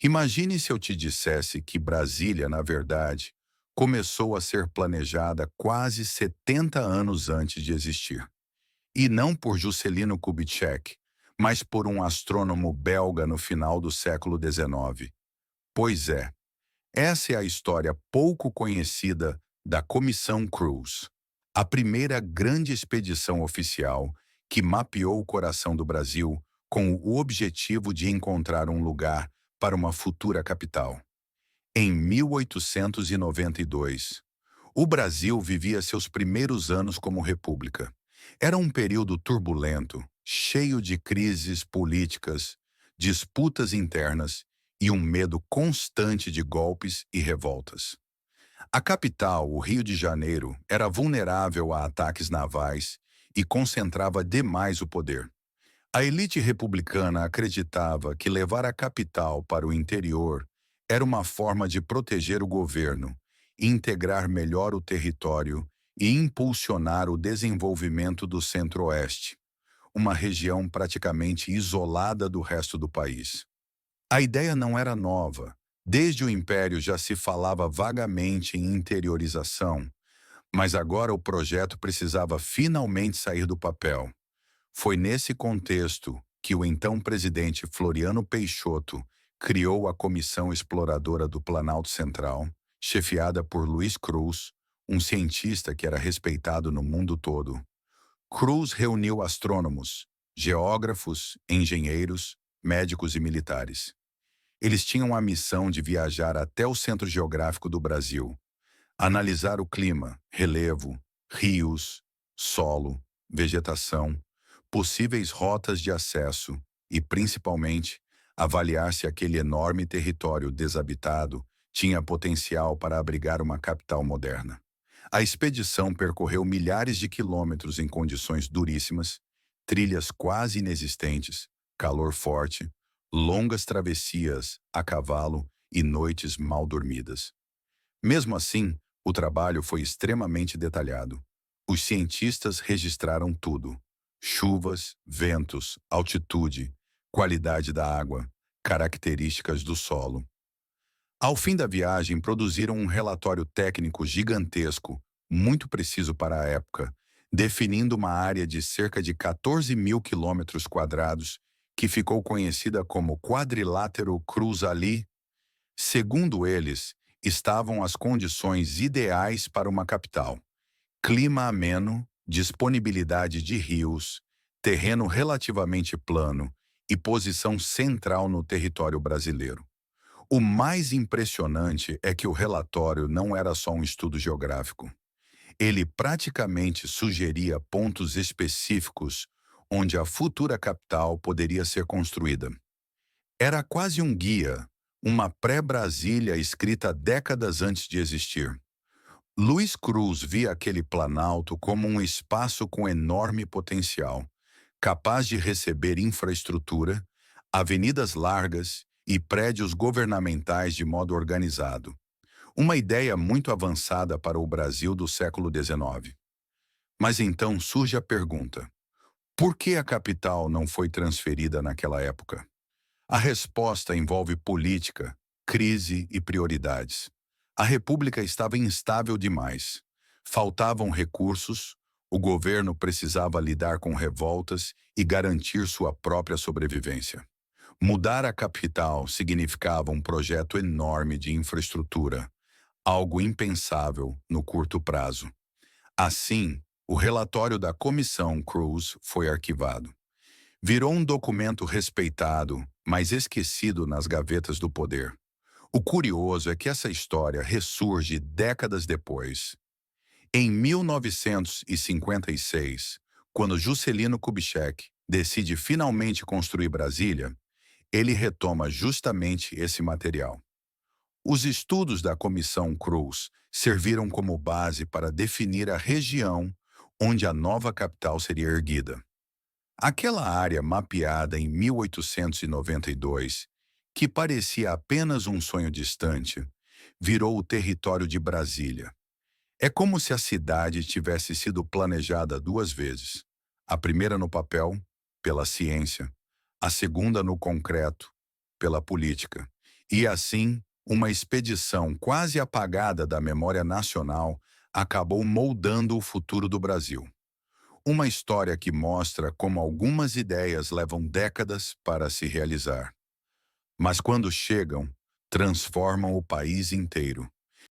Imagine se eu te dissesse que Brasília, na verdade, começou a ser planejada quase 70 anos antes de existir. E não por Juscelino Kubitschek, mas por um astrônomo belga no final do século XIX. Pois é, essa é a história pouco conhecida da Comissão Cruz, a primeira grande expedição oficial que mapeou o coração do Brasil com o objetivo de encontrar um lugar para uma futura capital. Em 1892, o Brasil vivia seus primeiros anos como república. Era um período turbulento, cheio de crises políticas, disputas internas e um medo constante de golpes e revoltas. A capital, o Rio de Janeiro, era vulnerável a ataques navais e concentrava demais o poder. A elite republicana acreditava que levar a capital para o interior era uma forma de proteger o governo, integrar melhor o território e impulsionar o desenvolvimento do Centro-Oeste, uma região praticamente isolada do resto do país. A ideia não era nova. Desde o Império já se falava vagamente em interiorização, mas agora o projeto precisava finalmente sair do papel. Foi nesse contexto que o então presidente Floriano Peixoto criou a Comissão Exploradora do Planalto Central, chefiada por Luiz Cruz, um cientista que era respeitado no mundo todo. Cruz reuniu astrônomos, geógrafos, engenheiros, médicos e militares. Eles tinham a missão de viajar até o centro geográfico do Brasil, analisar o clima, relevo, rios, solo, vegetação, possíveis rotas de acesso e, principalmente, avaliar se aquele enorme território desabitado tinha potencial para abrigar uma capital moderna. A expedição percorreu milhares de quilômetros em condições duríssimas, trilhas quase inexistentes, calor forte, longas travessias a cavalo e noites mal dormidas. Mesmo assim, o trabalho foi extremamente detalhado. Os cientistas registraram tudo: chuvas, ventos, altitude, qualidade da água, características do solo. Ao fim da viagem, produziram um relatório técnico gigantesco, muito preciso para a época, definindo uma área de cerca de 14.000 quilômetros quadrados, que ficou conhecida como Quadrilátero Cruz-Ali. Segundo eles, estavam as condições ideais para uma capital: clima ameno, disponibilidade de rios, terreno relativamente plano e posição central no território brasileiro. O mais impressionante é que o relatório não era só um estudo geográfico. Ele praticamente sugeria pontos específicos onde a futura capital poderia ser construída. Era quase um guia, uma pré-Brasília escrita décadas antes de existir. Luiz Cruz via aquele planalto como um espaço com enorme potencial, capaz de receber infraestrutura, avenidas largas e prédios governamentais de modo organizado. Uma ideia muito avançada para o Brasil do século XIX. Mas então surge a pergunta: por que a capital não foi transferida naquela época? A resposta envolve política, crise e prioridades. A República estava instável demais. Faltavam recursos, o governo precisava lidar com revoltas e garantir sua própria sobrevivência. Mudar a capital significava um projeto enorme de infraestrutura, algo impensável no curto prazo. Assim, o relatório da Comissão Cruz foi arquivado. Virou um documento respeitado, mas esquecido nas gavetas do poder. O curioso é que essa história ressurge décadas depois. Em 1956, quando Juscelino Kubitschek decide finalmente construir Brasília, ele retoma justamente esse material. Os estudos da Comissão Cruz serviram como base para definir a região onde a nova capital seria erguida. Aquela área mapeada em 1892, que parecia apenas um sonho distante, virou o território de Brasília. É como se a cidade tivesse sido planejada duas vezes: a primeira no papel, pela ciência, a segunda no concreto, pela política. E assim, uma expedição quase apagada da memória nacional acabou moldando o futuro do Brasil. Uma história que mostra como algumas ideias levam décadas para se realizar, mas quando chegam, transformam o país inteiro.